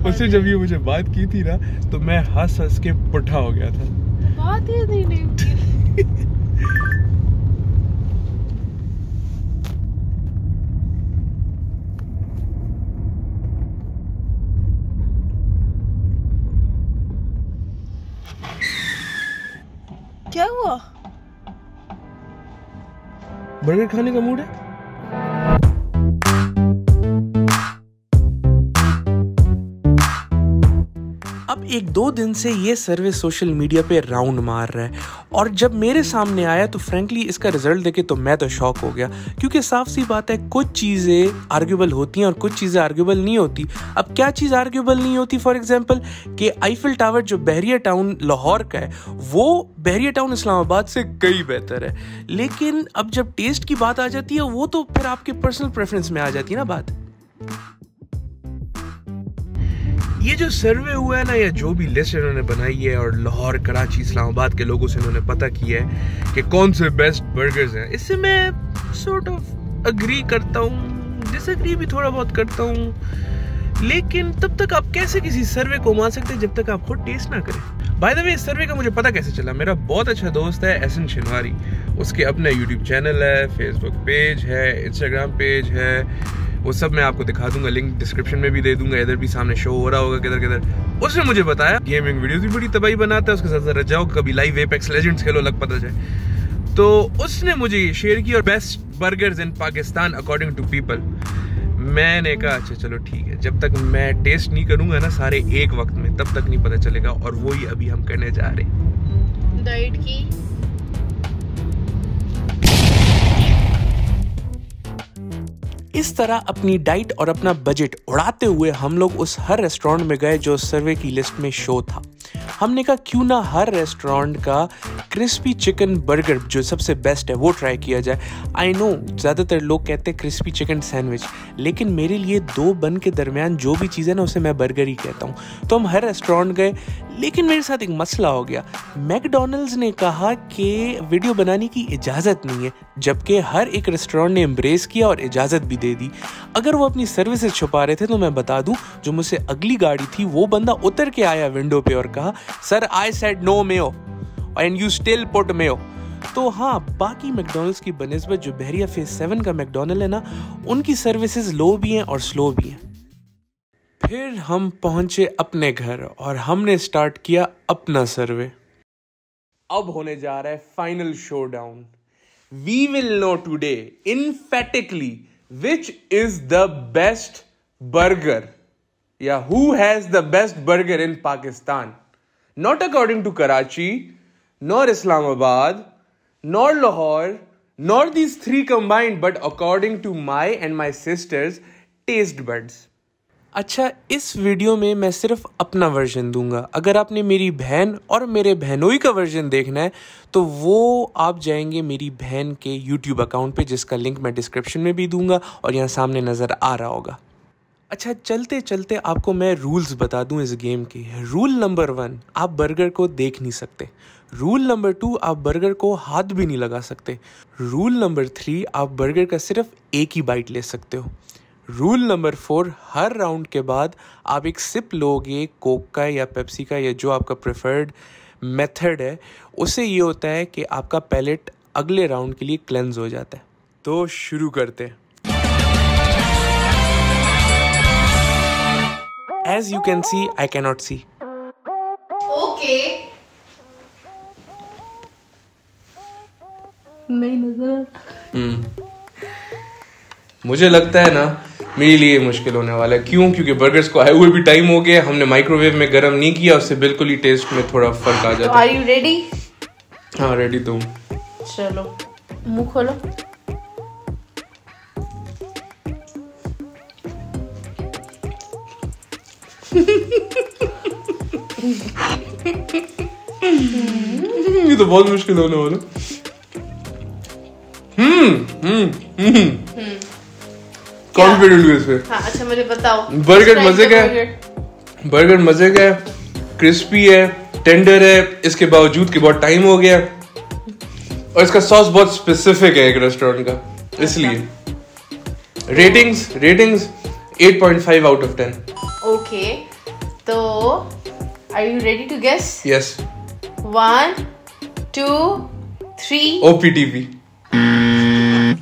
उससे जब ये मुझे बात की थी ना तो मैं हंस के पुट्ठा हो गया था। बात ही नहीं क्या हुआ? बर्गर खाने का मूड है? अब 1-2 दिन से ये सर्वे सोशल मीडिया पे राउंड मार रहा है और जब मेरे सामने आया तो फ्रैंकली इसका रिजल्ट देखे तो मैं तो शॉक हो गया, क्योंकि साफ सी बात है कुछ चीज़ें आर्ग्यूबल होती हैं और कुछ चीज़ें आर्ग्यूबल नहीं होती। अब क्या चीज़ आर्ग्यूबल नहीं होती? फॉर एग्जांपल कि आईफिल टावर जो बहरिया टाउन लाहौर का है वो बहरिया टाउन इस्लामाबाद से कई बेहतर है, लेकिन अब जब टेस्ट की बात आ जाती है वो तो फिर आपके पर्सनल प्रेफरेंस में आ जाती है ना बात। ये जो सर्वे हुआ है ना, या जो भी लिस्ट इन्होंने बनाई है और लाहौर, कराची, इस्लामाबाद के लोगों से इन्होंने पता किया है कि कौन से बेस्ट बर्गर्स हैं, इससे मैं सॉर्ट ऑफ अग्री करता हूँ, डिसएग्री भी थोड़ा बहुत करता हूँ, लेकिन तब तक आप कैसे किसी सर्वे को मान सकते हैं जब तक आप खुद टेस्ट ना करें। बाय द वे, इस सर्वे का मुझे पता कैसे चला, मेरा बहुत अच्छा दोस्त है एहसन शिनवारी, उसके अपने यूट्यूब चैनल है, फेसबुक पेज है, इंस्टाग्राम पेज है, वो सब मैं आपको दिखा दूंगा, लिंक डिस्क्रिप्शन में भी दे दूंगा, इधर भी सामने शो हो रहा होगा किधर किधर। उसने मुझे बताया गेमिंग वीडियोस भी बड़ी तबाही बनाता है, उसके साथ जरा जाओ कभी लाइव एपेक्स लेजेंड्स खेलो, लग पता जाए। तो उसने मुझे ये शेयर किया और best burgers in Pakistan according to people. मैंने कहा अच्छा चलो ठीक है, जब तक मैं टेस्ट नहीं करूंगा ना सारे एक वक्त में तब तक नहीं पता चलेगा, और वो ही अभी हम करने जा रहे हैं। डाइट की इस तरह अपनी डाइट और अपना बजट उड़ाते हुए हम लोग उस हर रेस्टोरेंट में गए जो सर्वे की लिस्ट में शो था। हमने कहा क्यों ना हर रेस्टोरेंट का क्रिस्पी चिकन बर्गर जो सबसे बेस्ट है वो ट्राई किया जाए। आई नो ज़्यादातर लोग कहते हैं क्रिस्पी चिकन सैंडविच, लेकिन मेरे लिए 2 बन के दरमियान जो भी चीज़ है ना उसे मैं बर्गर ही कहता हूँ। तो हम हर रेस्टोरेंट गए, लेकिन मेरे साथ एक मसला हो गया। मैकडॉनल्ड्स ने कहा कि वीडियो बनाने की इजाज़त नहीं है, जबकि हर एक रेस्टोरेंट ने एम्ब्रेस किया और इजाज़त भी दे दी। अगर वो अपनी सर्विसेज छुपा रहे थे तो मैं बता दूं, जो मुझसे अगली गाड़ी थी वो बंदा उतर के आया विंडो पे और कहा sir I said no mayo and you still put mayo. तो हाँ, बाकी मैकडॉनल्ड्स की बनिस्बत जो बहरिया फेज 7 का मैकडॉनल्ड है ना, उनकी सर्विसेज लो भी हैं और स्लो भी हैं। फिर हम पहुंचे अपने घर और हमने स्टार्ट किया अपना सर्वे। अब होने जा रहा है final showdown. We will know today emphatically which is the best burger, yeah, who has the best burger in Pakistan, not according to Karachi, nor Islamabad, nor Lahore, nor these 3 combined, but according to my and my sister's taste buds. अच्छा, इस video में मैं सिर्फ अपना version दूंगा। अगर आपने मेरी बहन और मेरे बहनोई का वर्जन देखना है तो वो आप जाएंगे मेरी बहन के YouTube अकाउंट पे, जिसका लिंक मैं डिस्क्रिप्शन में भी दूंगा और यहाँ सामने नज़र आ रहा होगा। अच्छा, चलते चलते आपको मैं रूल्स बता दूं इस गेम के। रूल नंबर 1, आप बर्गर को देख नहीं सकते। रूल नंबर 2, आप बर्गर को हाथ भी नहीं लगा सकते। रूल नंबर 3, आप बर्गर का सिर्फ एक ही बाइट ले सकते हो। रूल नंबर 4, हर राउंड के बाद आप एक सिप लोगे कोक का या पेप्सी का या जो आपका प्रेफर्ड मेथड है, उससे ये होता है कि आपका पैलेट अगले राउंड के लिए क्लेंज हो जाता है। तो शुरू करते हैं। As you can see, I cannot see. Okay नहीं नजर। मुझे लगता है ना मेरे लिए मुश्किल होने वाला है। क्यों? क्योंकि बर्गर्स को आए हुए भी टाइम हो गया, हमने माइक्रोवेव में गर्म नहीं किया, उससे बिल्कुल ही टेस्ट में थोड़ा फर्क आ जाता है। Are you ready? हाँ रेडी तो हूँ। चलो मुंह खोलो। ये तो बहुत मुश्किल होने वाला। कॉन्फिडेंट हूँ इसमें। हाँ, अच्छा मुझे बताओ। बर्गर मजे का है, बर्गर मजे का है, क्रिस्पी है, टेंडर है, इसके बावजूद कि बहुत टाइम हो गया, और इसका सॉस बहुत स्पेसिफिक है एक रेस्टोरेंट का, इसलिए। Ratings 8.5 out of 10. Okay. So, are you ready to guess? Yes. 1, 2, 3. OPTV.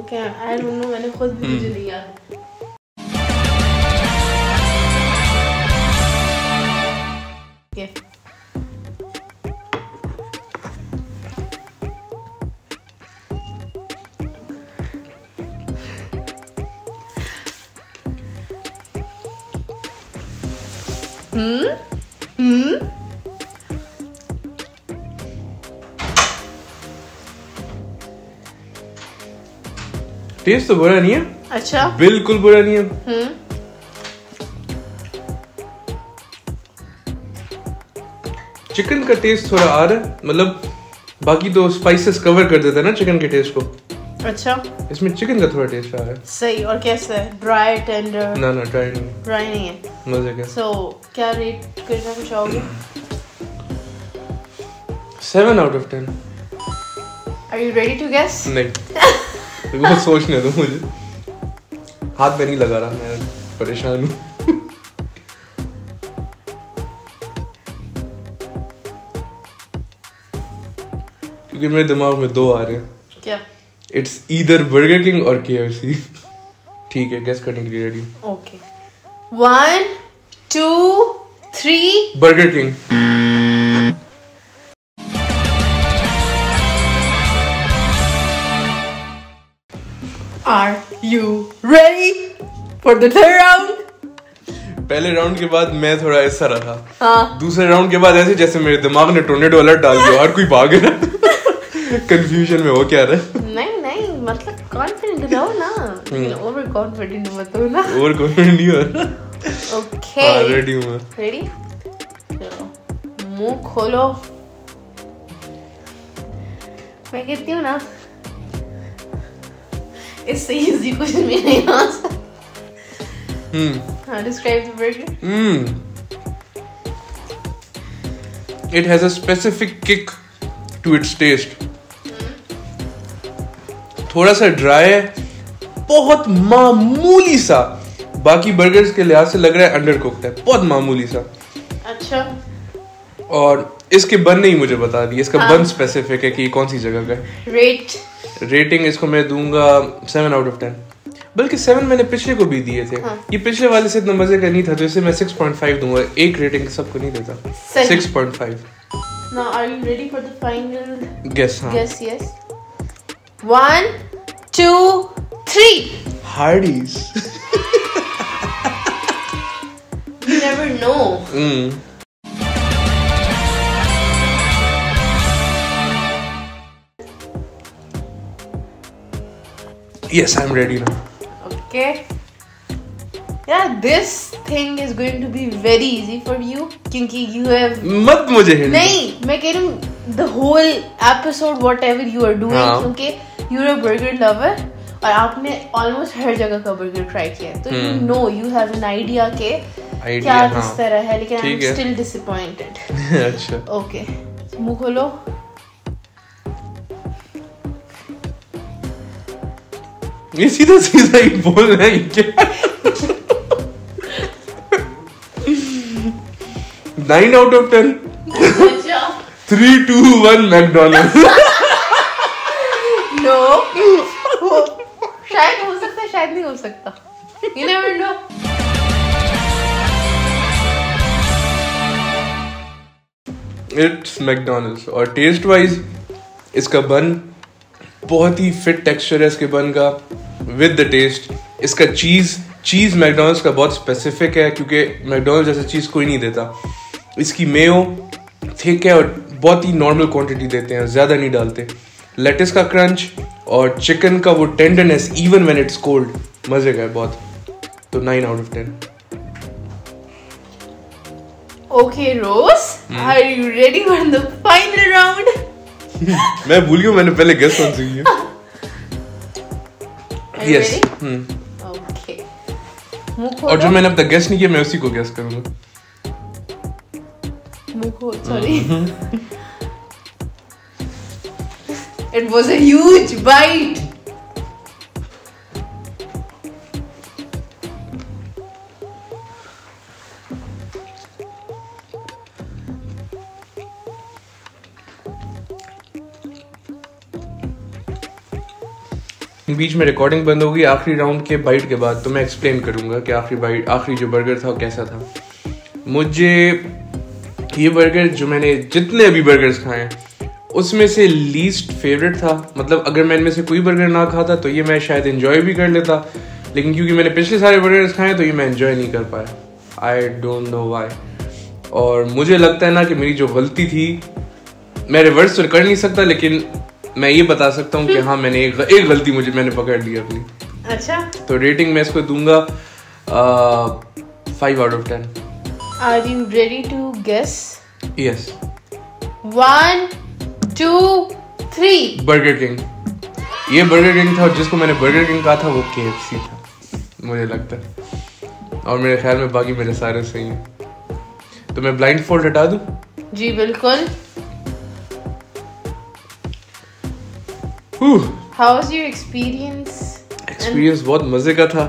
Okay, I don't know. मैंने खुद भी मुझे नहीं याद. Okay. टेस्ट तो बुरा नहीं है. अच्छा. बिल्कुल बुरा नहीं है. चिकन का टेस्ट थोड़ा आ रहा है, मतलब बाकी तो स्पाइसेस कवर कर देता है ना चिकन के टेस्ट को. अच्छा. इसमें चिकन का थोड़ा टेस्ट आ रहा है. सही. और कैसा है? Dry, tender? ना ड्राई नहीं. ड्राई नहीं है. मजे का. So, क्या रेट करना चाहोगे? 7 out of 10. Are you ready to guess? नहीं. वो सोचने दो मुझे. हाथ में नहीं लगा रहा, मैं परेशान हूँ. क्योंकि मेरे दिमाग में दो आ रहे हैं. क्या? It's either Burger King और KFC. ठीक है, गेस करने के लिए ready. Okay. 1, 2, 3. Burger King. Are you ready for the third round? पहले राउंड के बाद मैं थोड़ा ऐसा रहा. हाँ. दूसरे राउंड के बाद ऐसे जैसे मेरे दिमाग ने टोर्नेडो अलर्ट डाल दिया, हर कोई भाग रहा. कंफ्यूजन में हो क्या रहा है. नहीं मतलब कॉन्फिडेंट रहो ना. ओवर कॉन्फिडेंट मत हो ना. ओवर कॉन्फिडेंट नहीं हो रहा. ओके. हाँ, रेडी हूँ मैं. रेडी? चलो मुंह खोलो. मैं कहती हूँ ना, इससे इजी कुछ भी नहीं आ सकता. हाँ, describe the burger. It has a specific kick to its taste. थोड़ा सा ड्राई है, बहुत मामूली सा. बाकी बर्गर्स के लिहाज से लग रहा है अंडर कुक्ड है, बहुत मामूली सा. अच्छा. और इसके बन नहीं मुझे बता दी. इसका बन स्पेसिफिक है कि कौन सी जगह का है. रेटिंग इसको मैं दूंगा 7 out of 10. बल्कि 7 मैंने पिछले को भी दिए थे. ये पिछले वाले से इतना मजे का नहीं था, तो इसे मैं 6.5 दूंगा. एक रेटिंग सबको नहीं देता. 6.5. Now are you ready for the final guess? हाँ. Guess, yes. 1, 2, 3. Hardee's. You never know. Yes, I'm ready now. Okay. Yeah, this thing is going to be very easy for you क्योंकि you have. मत मुझे hint. नहीं, मैं कह रही हूँ the whole episode whatever you are doing क्योंकि you're a burger lover और आपने almost हर जगह का burger try किया है, तो you know you have an idea के क्या किस तरह है, लेकिन I'm still disappointed. अच्छा. Okay, मुँह खोलो. ये सीधा ही बोल रहा है क्या? 9 out of 10. 3, 2, 1 McDonald's. No. शायद हो सकता है, शायद नहीं हो सकता. You never know. It's McDonald's. और टेस्ट वाइज इसका बन बहुत ही फिट टेक्सचर है इसके बन का विद द टेस्ट. इसका चीज मैकडोनल्ड्स का बहुत स्पेसिफिक है क्योंकि मैकडोनल्ड्स जैसे चीज कोई नहीं देता. इसकी मेयो थिक है और बहुत ही नॉर्मल क्वांटिटी देते हैं, ज्यादा नहीं डालते. लेटिस का क्रंच और चिकन का वो tenderness even when it's cold, मजे का है बहुत. तो 9 out of 10. Okay, Rose, are you ready for the final round? मैं भूल गया मैंने पहले गेस कौन सी की. Yes. Okay. और जो मैंने अब तक गेस नहीं किया मैं उसी को गेस करूंगा. Sorry. It was a huge bite. बीच में रिकॉर्डिंग बंद हो गई आखिरी राउंड के बाइट के बाद, तो मैं एक्सप्लेन करूंगा कि आखिरी जो बर्गर था वो कैसा था। मुझे ये बर्गर, जो मैंने जितने अभी बर्गर्स खाए उसमें से लीस्ट फेवरेट था। मतलब अगर मैं इनमें से कोई बर्गर ना खाता तो ये मैं शायद एंजॉय भी कर लेता, लेकिन क्योंकि मैंने पिछले सारे बर्गर्स खाए तो ये मैं एंजॉय नहीं कर पाया। I don't know why. और मुझे लगता है ना कि मेरी जो गलती थी, मैं रिवर्स तो कर नहीं सकता, लेकिन मैं ये बता सकता हूँ कि हाँ, मैंने एक गलती मैंने पकड़ ली अपनी। अच्छा, तो रेटिंग मैं इसको दूंगा 5 out of 10। Are you ready to guess? Yes. 1, 2, 3। Burger king. ये बर्गर किंग था, और जिसको मैंने बर्गर किंग कहा था वो KFC था, मुझे लगता है। और मेरे ख्याल में बाकी मेरे सारे सही हैं। तो मैं ब्लाइंड फोल्ड हटा दूं? जी बिल्कुल। How was your experience? Experience बहुत मजे का था।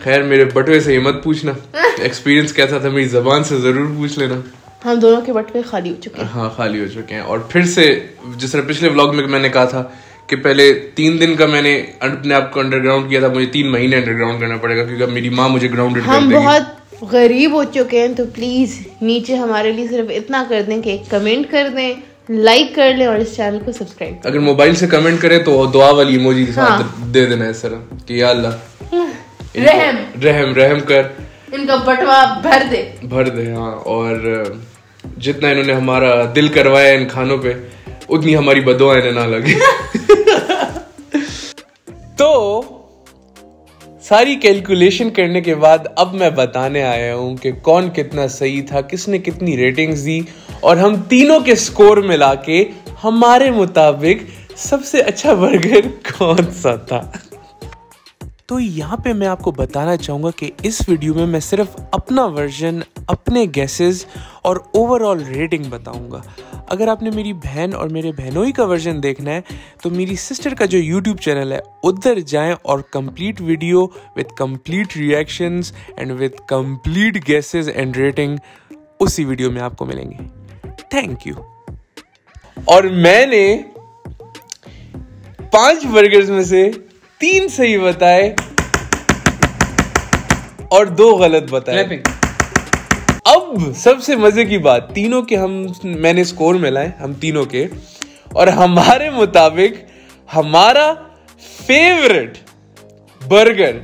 खैर मेरे बटवे से ये मत पूछना एक्सपीरियंस कैसा था, मेरी जबान से जरूर पूछ लेना। हम दोनों के बटवे खाली हो चुके हैं। हाँ, खाली हो चुके हैं। और फिर से जिस तरह पिछले व्लॉग में मैंने कहा था कि पहले 3 दिन का मैंने अपने आप को अंडरग्राउंड किया था, मुझे 3 महीने अंडरग्राउंड करना पड़ेगा, क्योंकि मेरी माँ मुझे ग्राउंडेड कर देगी। हम बहुत गरीब हो चुके हैं, तो प्लीज नीचे हमारे लिए सिर्फ इतना कर दें कि कमेंट कर दें, लाइक कर लें और इस चैनल को सब्सक्राइब। अगर मोबाइल से कमेंट करें तो दुआ वाली इमोजी के साथ दे देना इस तरह कि या अल्लाह रहम कर, इनका बटवा भर दे। हाँ, और जितना इन्होंने हमारा दिल करवाया इन खानों पे, उतनी हमारी बदुआ इन्हें ना लगे। तो सारी कैलकुलेशन करने के बाद अब मैं बताने आया हूं कि कौन कितना सही था, किसने कितनी रेटिंग्स दी, और हम तीनों के स्कोर मिला के हमारे मुताबिक सबसे अच्छा बर्गर कौन सा था। तो यहाँ पे मैं आपको बताना चाहूँगा कि इस वीडियो में मैं सिर्फ अपना वर्जन, अपने गेसेस और ओवरऑल रेटिंग बताऊँगा। अगर आपने मेरी बहन और मेरे बहनोई का वर्जन देखना है तो मेरी सिस्टर का जो YouTube चैनल है उधर जाएं, और complete video with complete reactions and with complete guesses and rating उसी वीडियो में आपको मिलेंगे। Thank you. और मैंने 5 बर्गर्स में से 3 सही बताए और 2 गलत बताए। अब सबसे मजे की बात, तीनों के मैंने स्कोर मिलाए हम तीनों के, और हमारे मुताबिक हमारा favourite burger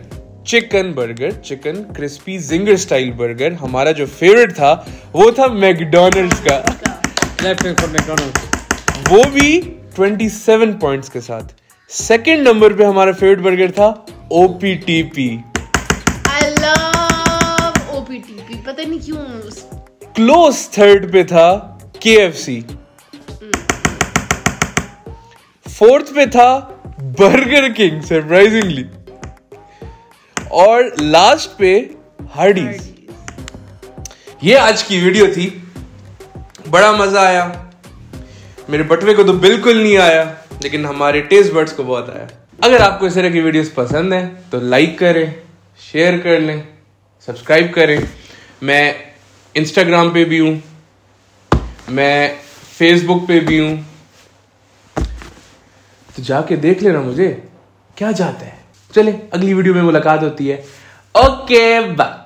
chicken crispy ginger style burger, हमारा जो फेवरेट था वो था मैकडॉनल्ड्स का। वो भी 27 पॉइंट्स के साथ। सेकंड नंबर पे हमारा फेवरेट बर्गर था OPTP। I love OPTP, पता नहीं क्यों। क्लोज थर्ड पे था KFC। फोर्थ पे था बर्गर किंग सरप्राइजिंगली, और लास्ट पे हार्डीज। ये आज की वीडियो थी, बड़ा मजा आया। मेरे बटवे को तो बिल्कुल नहीं आया, लेकिन हमारे टेस्ट बर्ड्स को बहुत आया। अगर आपको इस तरह की वीडियोस पसंद है तो लाइक करें, शेयर कर लें, सब्सक्राइब करें। मैं इंस्टाग्राम पे भी हूं, मैं फेसबुक पे भी हूं, तो जाके देख लेना मुझे। क्या जाता है। चले, अगली वीडियो में मुलाकात होती है। Okay bye.